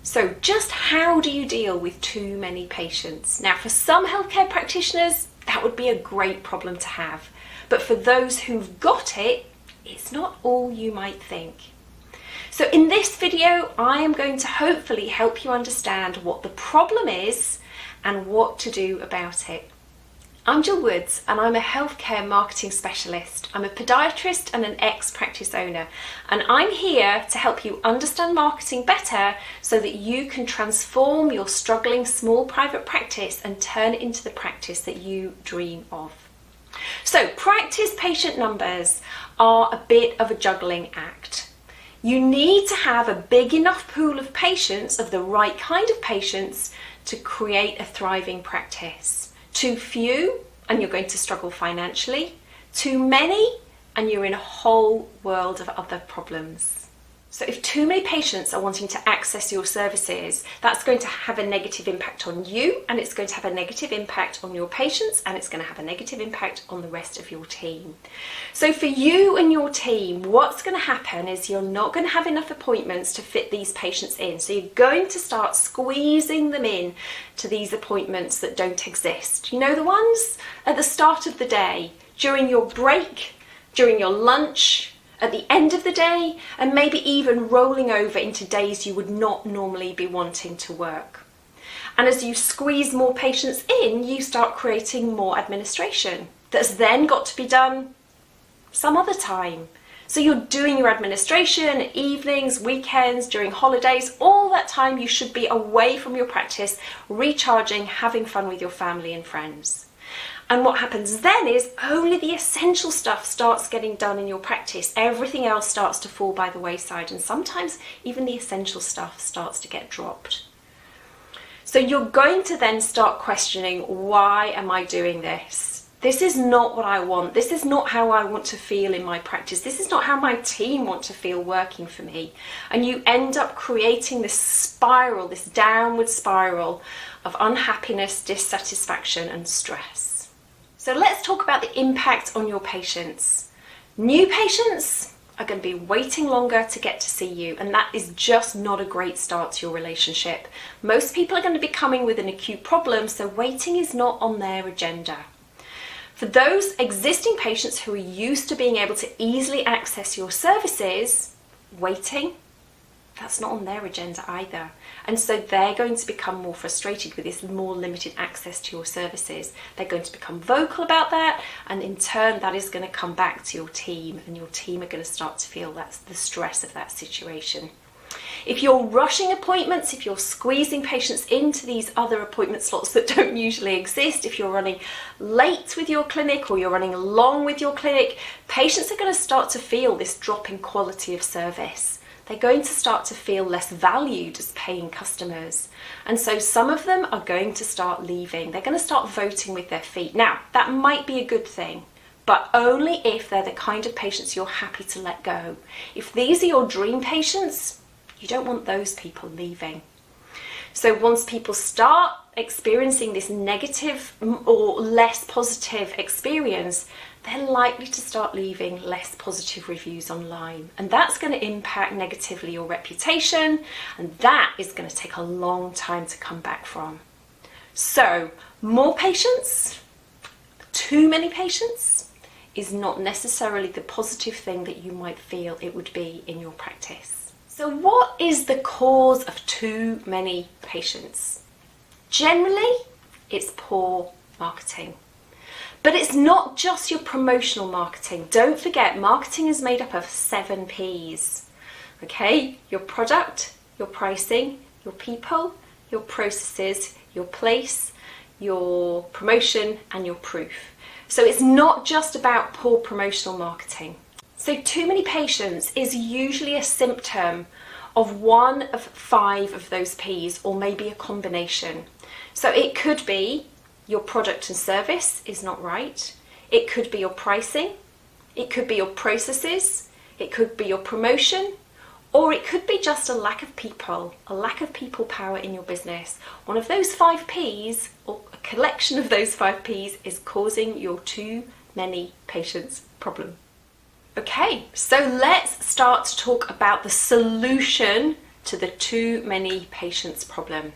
So just how do you deal with too many patients? Now, for some healthcare practitioners, that would be a great problem to have. But for those who've got it, it's not all you might think. So in this video, I am going to hopefully help you understand what the problem is and what to do about it. I'm Jill Woods and I'm a healthcare marketing specialist. I'm a podiatrist and an ex-practice owner, and I'm here to help you understand marketing better so that you can transform your struggling small private practice and turn it into the practice that you dream of. So practice patient numbers are a bit of a juggling act. You need to have a big enough pool of patients, of the right kind of patients, to create a thriving practice. Too few and you're going to struggle financially. Too many and you're in a whole world of other problems. So if too many patients are wanting to access your services, that's going to have a negative impact on you, and it's going to have a negative impact on your patients, and it's going to have a negative impact on the rest of your team. So for you and your team, what's going to happen is you're not going to have enough appointments to fit these patients in. So you're going to start squeezing them in to these appointments that don't exist. You know, the ones at the start of the day, during your break, during your lunch, at the end of the day, and maybe even rolling over into days you would not normally be wanting to work. And as you squeeze more patients in, you start creating more administration that's then got to be done some other time. So you're doing your administration evenings, weekends, during holidays, all that time you should be away from your practice, recharging, having fun with your family and friends. And what happens then is only the essential stuff starts getting done in your practice. Everything else starts to fall by the wayside, and sometimes even the essential stuff starts to get dropped. So you're going to then start questioning, why am I doing this? This is not what I want. This is not how I want to feel in my practice. This is not how my team want to feel working for me. And you end up creating this spiral, this downward spiral of unhappiness, dissatisfaction, and stress. So let's talk about the impact on your patients. New patients are going to be waiting longer to get to see you, and that is just not a great start to your relationship. Most people are going to be coming with an acute problem, so waiting is not on their agenda. For those existing patients who are used to being able to easily access your services, waiting, that's not on their agenda either. And so they're going to become more frustrated with this more limited access to your services. They're going to become vocal about that, and in turn that is going to come back to your team, and your team are going to start to feel that's the stress of that situation. If you're rushing appointments, if you're squeezing patients into these other appointment slots that don't usually exist, if you're running late with your clinic or you're running long with your clinic, patients are going to start to feel this drop in quality of service. They're going to start to feel less valued as paying customers. And so some of them are going to start leaving. They're going to start voting with their feet. Now, that might be a good thing, but only if they're the kind of patients you're happy to let go. If these are your dream patients, you don't want those people leaving. So once people start experiencing this negative or less positive experience, they're likely to start leaving less positive reviews online. And that's going to impact negatively your reputation, and that is going to take a long time to come back from. So more patients, too many patients, is not necessarily the positive thing that you might feel it would be in your practice. So what is the cause of too many patients? Generally, it's poor marketing. But it's not just your promotional marketing. Don't forget, marketing is made up of 7 Ps. Okay? Your product, your pricing, your people, your processes, your place, your promotion, and your proof. So it's not just about poor promotional marketing. So too many patients is usually a symptom of one of 5 of those Ps, or maybe a combination. So it could be your product and service is not right. It could be your pricing. It could be your processes. It could be your promotion. Or it could be just a lack of people power in your business. One of those 5 Ps, or a collection of those 5 Ps, is causing your too many patients problem. Okay, so let's start to talk about the solution to the too many patients problem.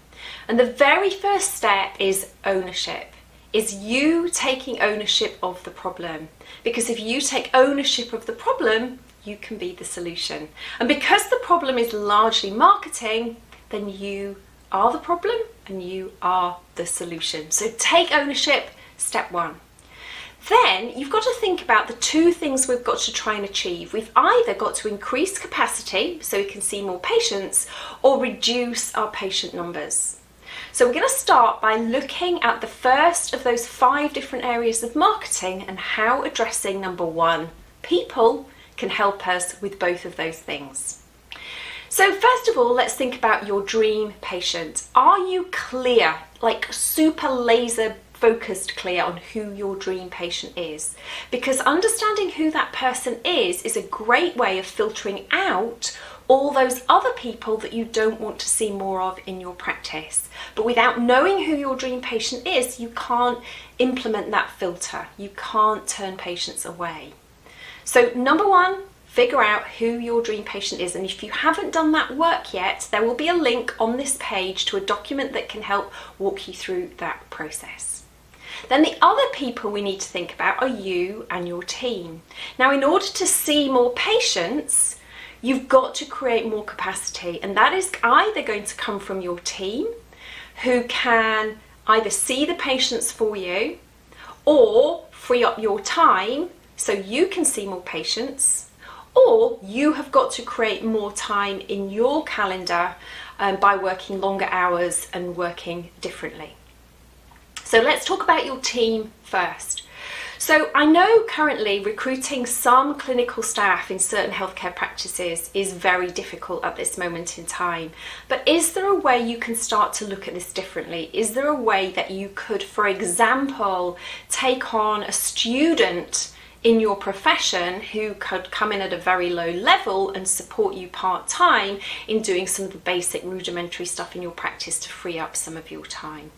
And the very first step is ownership, is you taking ownership of the problem. Because if you take ownership of the problem, you can be the solution. And because the problem is largely marketing, then you are the problem and you are the solution. So take ownership, step one. Then you've got to think about the two things we've got to try and achieve. We've either got to increase capacity so we can see more patients, or reduce our patient numbers. So we're going to start by looking at the first of those 5 different areas of marketing and how addressing number 1, people, can help us with both of those things. So first of all, let's think about your dream patient. Are you clear, like super laser focused clear on who your dream patient is? Because understanding who that person is a great way of filtering out all those other people that you don't want to see more of in your practice. But without knowing who your dream patient is, you can't implement that filter. You can't turn patients away. So number 1, figure out who your dream patient is. And if you haven't done that work yet, there will be a link on this page to a document that can help walk you through that process. Then the other people we need to think about are you and your team. Now, in order to see more patients, you've got to create more capacity, and that is either going to come from your team, who can either see the patients for you or free up your time so you can see more patients, or you have got to create more time in your calendar by working longer hours and working differently. So let's talk about your team first. So I know currently recruiting some clinical staff in certain healthcare practices is very difficult at this moment in time. But is there a way you can start to look at this differently? Is there a way that you could, for example, take on a student in your profession who could come in at a very low level and support you part-time in doing some of the basic rudimentary stuff in your practice to free up some of your time?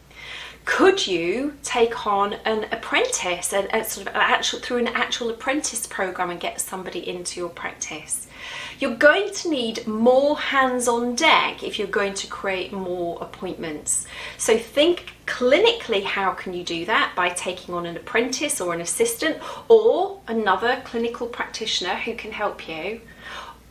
Could you take on an apprentice through an actual apprentice program and get somebody into your practice? You're going to need more hands on deck if you're going to create more appointments. So think clinically, how can you do that? By taking on an apprentice or an assistant or another clinical practitioner who can help you,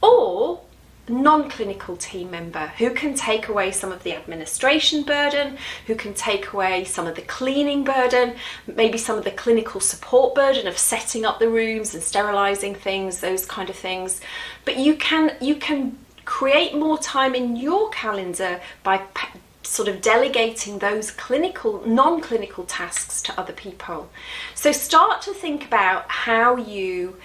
or non-clinical team member who can take away some of the administration burden, who can take away some of the cleaning burden, maybe some of the clinical support burden of setting up the rooms and sterilizing things, those kind of things. But you can create more time in your calendar by sort of delegating those non-clinical tasks to other people. So start to think about how you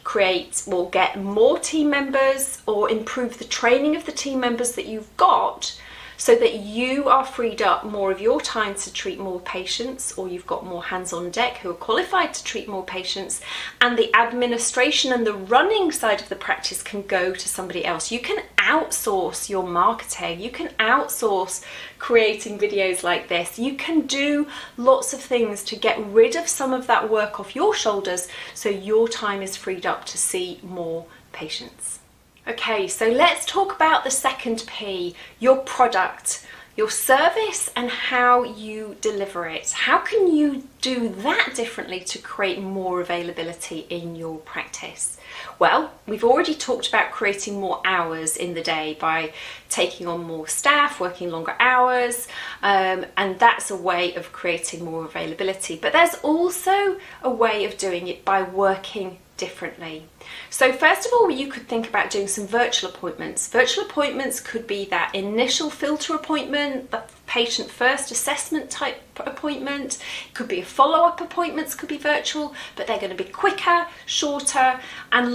create or get more team members or improve the training of the team members that you've got, so that you are freed up more of your time to treat more patients, or you've got more hands on deck who are qualified to treat more patients, and the administration and the running side of the practice can go to somebody else. You can outsource your marketing, you can outsource creating videos like this, you can do lots of things to get rid of some of that work off your shoulders so your time is freed up to see more patients. Okay, so let's talk about the second P, your product, your service, and how you deliver it. How can you do that differently to create more availability in your practice? Well, we've already talked about creating more hours in the day by taking on more staff, working longer hours, and that's a way of creating more availability. But there's also a way of doing it by working differently. So first of all, you could think about doing some virtual appointments. Virtual appointments could be that initial filter appointment, the patient first assessment type appointment. It could be a follow-up appointments, could be virtual, but they're going to be quicker, shorter, and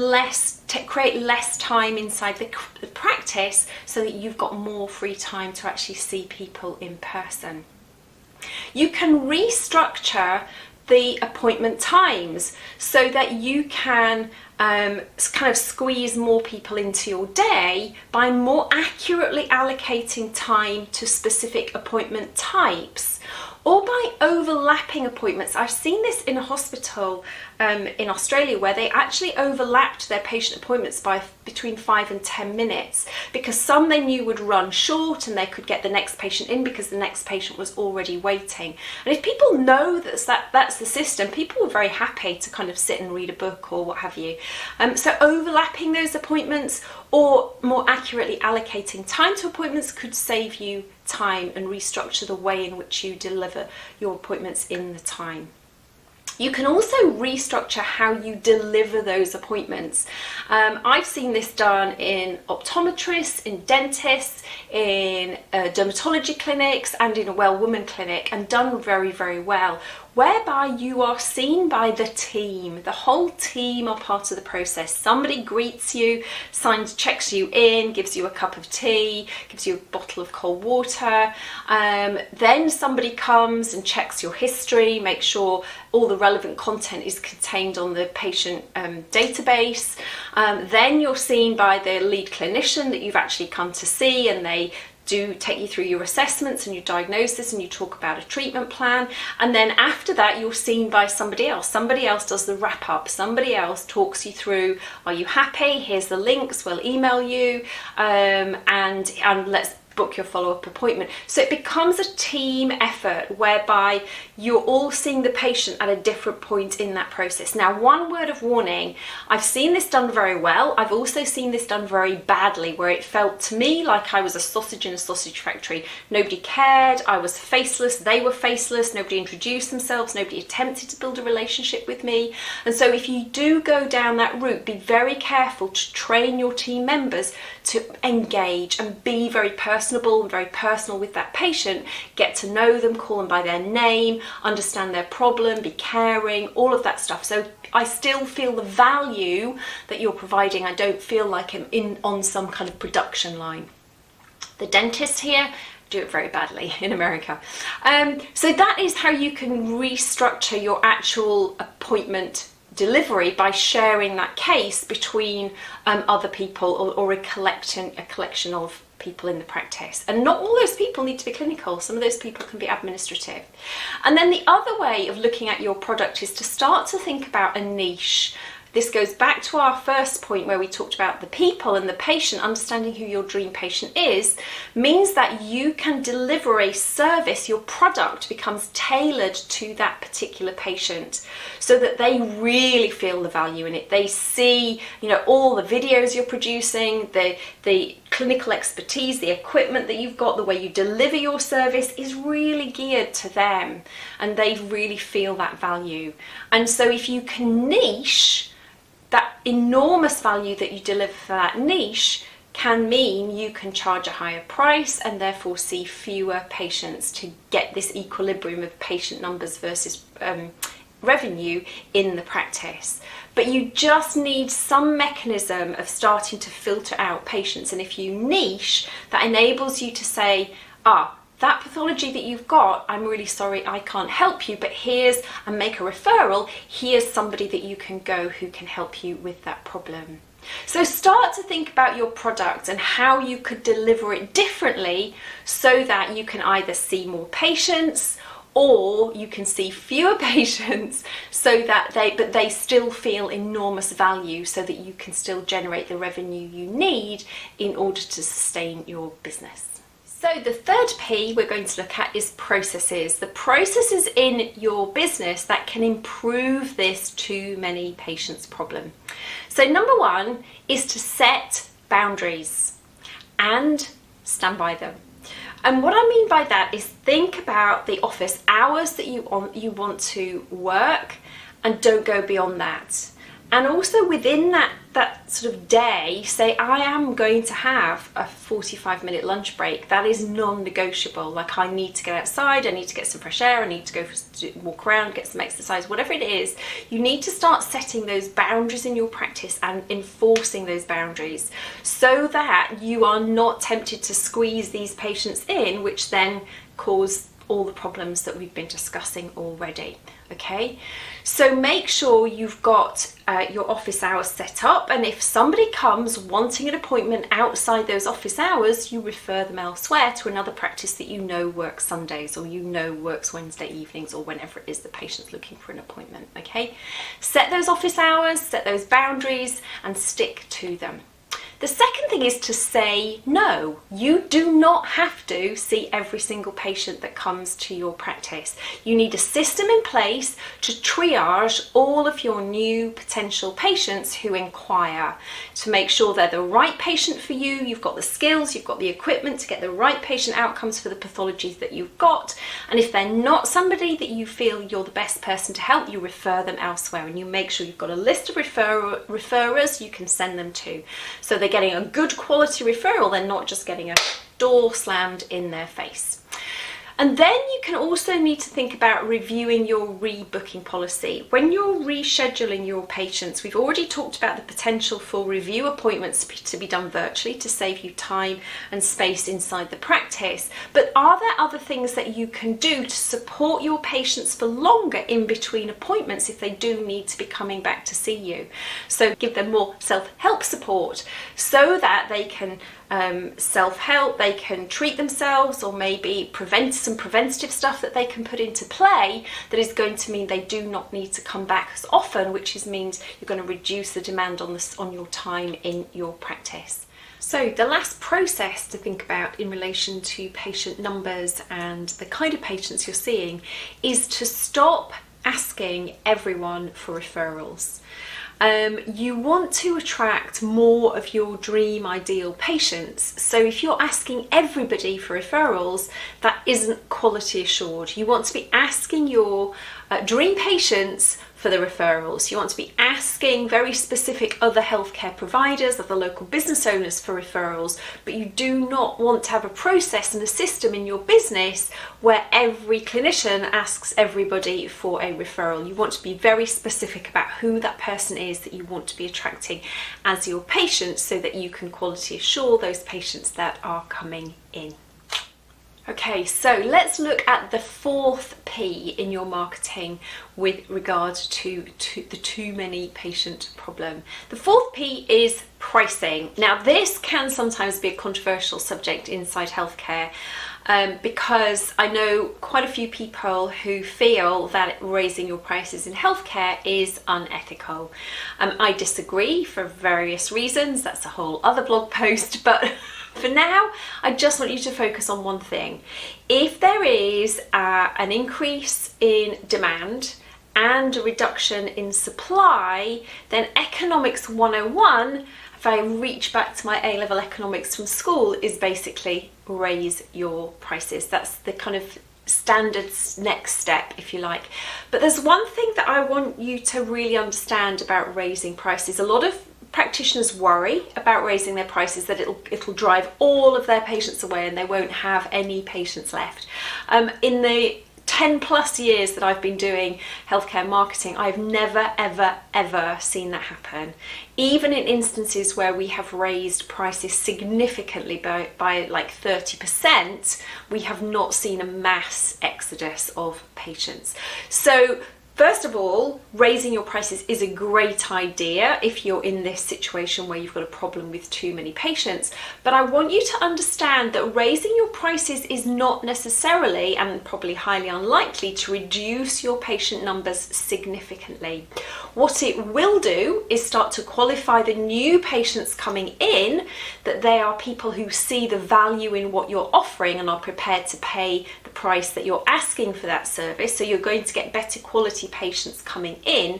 create less time inside the practice, so that you've got more free time to actually see people in person. You can restructure the appointment times so that you can kind of squeeze more people into your day by more accurately allocating time to specific appointment types, or by overlapping appointments. I've seen this in a hospital in Australia where they actually overlapped their patient appointments by between 5 and 10 minutes, because some they knew would run short and they could get the next patient in because the next patient was already waiting. And if people know that's the system, people are very happy to kind of sit and read a book or what have you. So overlapping those appointments, or more accurately allocating time to appointments, could save you time and restructure the way in which you deliver your appointments in the time. You can also restructure how you deliver those appointments. I've seen this done in optometrists, in dentists, in dermatology clinics, and in a well woman clinic, and done very, very well, whereby you are seen by the team. The whole team are part of the process. Somebody greets you, checks you in, gives you a cup of tea, gives you a bottle of cold water. Then somebody comes and checks your history, makes sure all the relevant content is contained on the patient database. Then you're seen by the lead clinician that you've actually come to see, and they do take you through your assessments and your diagnosis, and you talk about a treatment plan. And then after that, you're seen by somebody else. Somebody else does the wrap up. Somebody else talks you through, are you happy? Here's the links, we'll email you, and let's book your follow-up appointment. So it becomes a team effort whereby you're all seeing the patient at a different point in that process. Now, one word of warning, I've seen this done very well. I've also seen this done very badly, where it felt to me like I was a sausage in a sausage factory. Nobody cared, I was faceless, they were faceless, nobody introduced themselves, nobody attempted to build a relationship with me. And so if you do go down that route, be very careful to train your team members to engage and be very personable and very personal with that patient. Get to know them, call them by their name, understand their problem, be caring, all of that stuff. So I still feel the value that you're providing. I don't feel like I'm on some kind of production line. The dentist here do it very badly in America. So that is how you can restructure your actual appointment delivery, by sharing that case between other people, or a collection of people in the practice. And not all those people need to be clinical. Some of those people can be administrative. And then the other way of looking at your product is to start to think about a niche. This goes back to our first point where we talked about the people and the patient. Understanding who your dream patient is means that you can deliver a service. Your product becomes tailored to that particular patient, so that they really feel the value in it. They see, all the videos you're producing, the clinical expertise, the equipment that you've got, the way you deliver your service is really geared to them, and they really feel that value. And so if you can niche, that enormous value that you deliver for that niche can mean you can charge a higher price and therefore see fewer patients, to get this equilibrium of patient numbers versus revenue in the practice. But you just need some mechanism of starting to filter out patients. And if you niche, that enables you to say, that pathology that you've got, I'm really sorry, I can't help you, but and make a referral, here's somebody that you can go who can help you with that problem. So start to think about your product and how you could deliver it differently, so that you can either see more patients, or you can see fewer patients, so that they still feel enormous value, so that you can still generate the revenue you need in order to sustain your business. So the third P we're going to look at is processes. The processes in your business that can improve this too many patients problem. So number one is to set boundaries and stand by them. And what I mean by that is think about the office hours that you want to work, and don't go beyond that. And also within that sort of day, say, I am going to have a 45-minute lunch break. That is non-negotiable. Like, I need to get outside, I need to get some fresh air, I need to go walk around, get some exercise, whatever it is. You need to start setting those boundaries in your practice and enforcing those boundaries, so that you are not tempted to squeeze these patients in, which then cause all the problems that we've been discussing already. Okay, so make sure you've got your office hours set up, and if somebody comes wanting an appointment outside those office hours, you refer them elsewhere to another practice that you know works Sundays, or you know works Wednesday evenings, or whenever it is the patient's looking for an appointment. Okay, set those office hours, set those boundaries, and stick to them. The second thing is to say no. You do not have to see every single patient that comes to your practice. You need a system in place to triage all of your new potential patients who inquire, to make sure they're the right patient for you. You've got the skills, you've got the equipment to get the right patient outcomes for the pathologies that you've got. And if they're not somebody that you feel you're the best person to help, you refer them elsewhere, and you make sure you've got a list of referrers you can send them to. So they're getting a good quality referral, they're not just getting a door slammed in their face. And then you can also need to think about reviewing your rebooking policy. When you're rescheduling your patients, we've already talked about the potential for review appointments to be done virtually to save you time and space inside the practice. But are there other things that you can do to support your patients for longer in between appointments if they do need to be coming back to see you? So give them more self-help support so that they can self-help, they can treat themselves, or maybe some preventative stuff that they can put into play that is going to mean they do not need to come back as often, which means you're going to reduce the demand on your time in your practice. So the last process to think about in relation to patient numbers and the kind of patients you're seeing is to stop asking everyone for referrals. You want to attract more of your dream ideal patients. So if you're asking everybody for referrals, that isn't quality assured. You want to be asking your dream patients for the referrals. You want to be asking very specific other healthcare providers, other local business owners for referrals, but you do not want to have a process and a system in your business where every clinician asks everybody for a referral. You want to be very specific about who that person is that you want to be attracting as your patient, so that you can quality assure those patients that are coming in. Okay, so let's look at the fourth P in your marketing with regard to the too many patient problem. The fourth P is pricing. Now, this can sometimes be a controversial subject inside healthcare because I know quite a few people who feel that raising your prices in healthcare is unethical. I disagree for various reasons. That's a whole other blog post, but for now, I just want you to focus on one thing. If there is an increase in demand and a reduction in supply, then Economics 101, if I reach back to my A-level economics from school, is basically raise your prices. That's the kind of standard next step, if you like. But there's one thing that I want you to really understand about raising prices. A lot of practitioners worry about raising their prices, that it'll drive all of their patients away and they won't have any patients left. In the 10 plus years that I've been doing healthcare marketing, I've never, ever seen that happen. Even in instances where we have raised prices significantly by like 30%, we have not seen a mass exodus of patients. So first of all, raising your prices is a great idea if you're in this situation where you've got a problem with too many patients. But I want you to understand that raising your prices is not necessarily, and probably highly unlikely, to reduce your patient numbers significantly. What it will do is start to qualify the new patients coming in, that they are people who see the value in what you're offering and are prepared to pay the price that you're asking for that service. So you're going to get better quality patients coming in,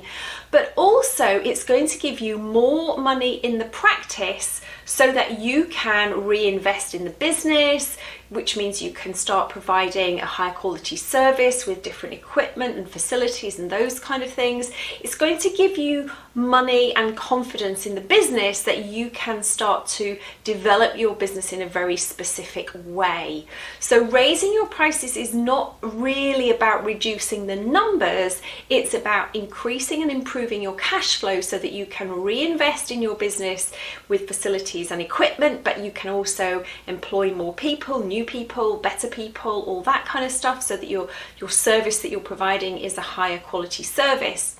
but also it's going to give you more money in the practice so that you can reinvest in the business, which means you can start providing a higher quality service with different equipment and facilities and those kind of things. It's going to give you money and confidence in the business that you can start to develop your business in a very specific way. So raising your prices is not really about reducing the numbers, it's about increasing and improving your cash flow so that you can reinvest in your business with facilities facilities and equipment, but you can also employ more people, new people, better people, all that kind of stuff, so that your service that you're providing is a higher quality service,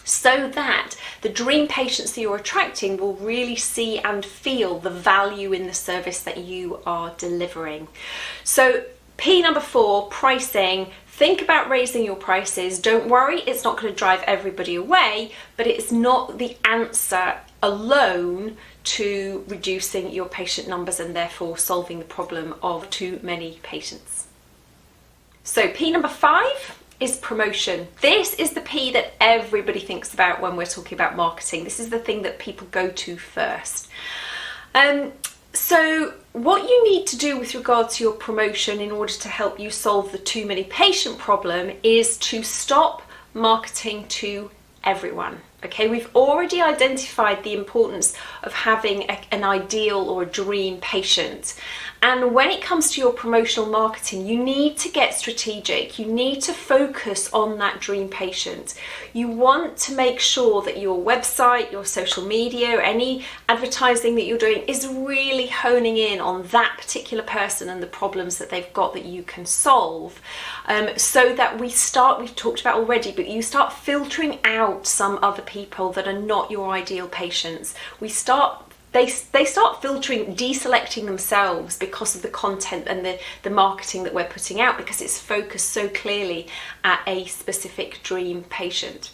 so that the dream patients that you're attracting will really see and feel the value in the service that you are delivering. So P number 4, pricing. Think about raising your prices. Don't worry, it's not going to drive everybody away, but it's not the answer alone to reducing your patient numbers and therefore solving the problem of too many patients. So P number 5 is promotion. This is the P that everybody thinks about when we're talking about marketing. This is the thing that people go to first. So what you need to do with regard to your promotion in order to help you solve the too many patient problem is to stop marketing to everyone. Okay, we've already identified the importance of having an ideal or a dream patient. And when it comes to your promotional marketing, you need to get strategic. You need to focus on that dream patient. You want to make sure that your website, your social media, or any advertising that you're doing is really honing in on that particular person and the problems that they've got that you can solve. So that we've talked about already, but you start filtering out some other people that are not your ideal patients. They start filtering, deselecting themselves because of the content and the marketing that we're putting out, because it's focused so clearly at a specific dream patient.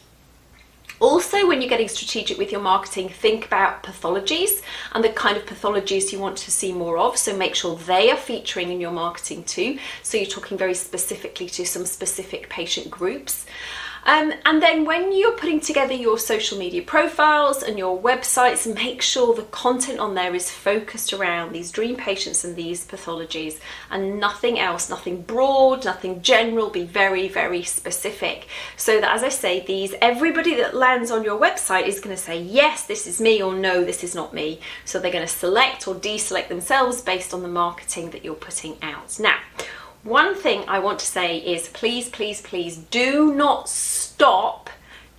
Also, when you're getting strategic with your marketing, think about pathologies and the kind of pathologies you want to see more of. So make sure they are featuring in your marketing too. So you're talking very specifically to some specific patient groups. And then when you're putting together your social media profiles and your websites, make sure the content on there is focused around these dream patients and these pathologies and nothing else, nothing broad, nothing general. Be very, very specific, so that, as I say, everybody that lands on your website is going to say, yes, this is me, or no, this is not me. So they're going to select or deselect themselves based on the marketing that you're putting out. Now, one thing I want to say is please, please, please do not stop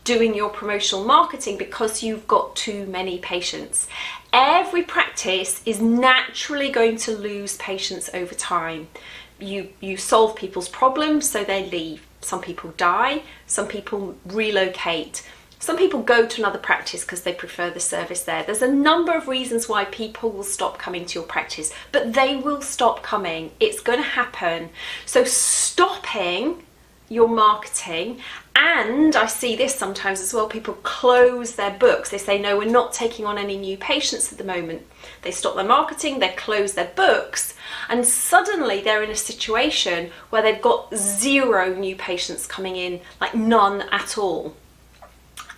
doing your promotional marketing because you've got too many patients. Every practice is naturally going to lose patients over time. You solve people's problems, so they leave. Some people die, some people relocate. Some people go to another practice because they prefer the service there. There's a number of reasons why people will stop coming to your practice, but they will stop coming. It's going to happen. So stopping your marketing, and I see this sometimes as well, people close their books. They say, no, we're not taking on any new patients at the moment. They stop their marketing, they close their books, and suddenly they're in a situation where they've got 0 new patients coming in, like none at all.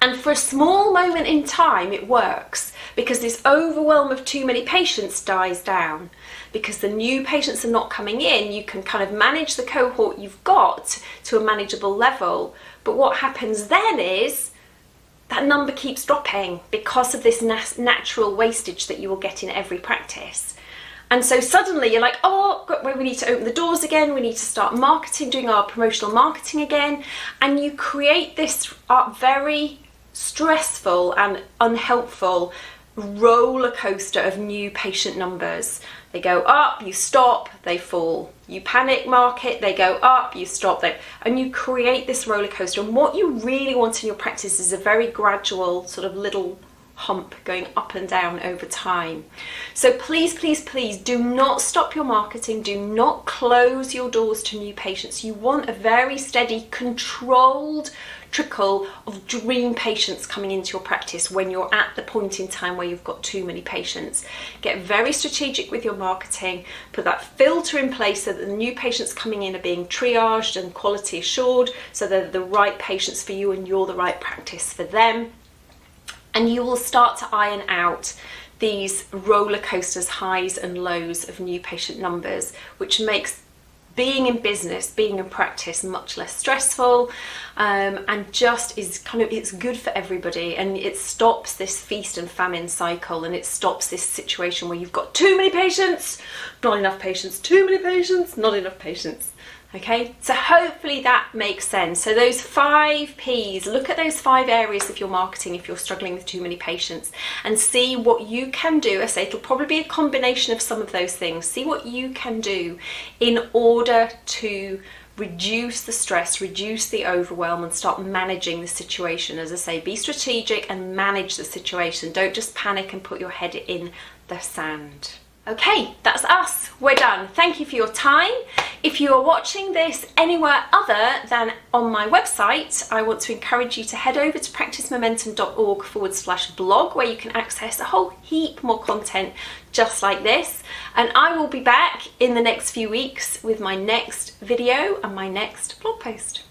And for a small moment in time, it works because this overwhelm of too many patients dies down. Because the new patients are not coming in, you can kind of manage the cohort you've got to a manageable level. But what happens then is that number keeps dropping because of this natural wastage that you will get in every practice. And so suddenly you're like, oh, we need to open the doors again, we need to start marketing, doing our promotional marketing again. And you create this very stressful and unhelpful roller coaster of new patient numbers. They go up, you stop, they fall. You panic market, they go up, you stop, and you create this roller coaster. And what you really want in your practice is a very gradual sort of little hump going up and down over time. So please, please, please do not stop your marketing. Do not close your doors to new patients. You want a very steady, controlled trickle of dream patients coming into your practice when you're at the point in time where you've got too many patients. Get very strategic with your marketing, put that filter in place so that the new patients coming in are being triaged and quality assured, so they're the right patients for you and you're the right practice for them. And you will start to iron out these roller coasters, highs and lows of new patient numbers, which makes being in business, being in practice much less stressful, and just is it's good for everybody, and it stops this feast and famine cycle, and it stops this situation where you've got too many patients, not enough patients, too many patients, not enough patients. Okay, so hopefully that makes sense. So those 5 P's, look at those 5 areas of your marketing if you're struggling with too many patients, and see what you can do. I say it'll probably be a combination of some of those things. See what you can do in order to reduce the stress, reduce the overwhelm, and start managing the situation. As I say, be strategic and manage the situation. Don't just panic and put your head in the sand. Okay, that's us. We're done. Thank you for your time. If you are watching this anywhere other than on my website, I want to encourage you to head over to practicemomentum.org/blog, where you can access a whole heap more content just like this. And I will be back in the next few weeks with my next video and my next blog post.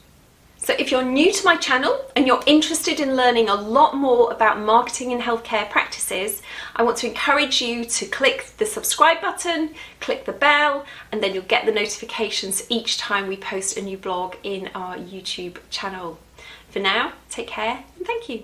So if you're new to my channel and you're interested in learning a lot more about marketing in healthcare practices, I want to encourage you to click the subscribe button, click the bell, and then you'll get the notifications each time we post a new blog in our YouTube channel. For now, take care and thank you.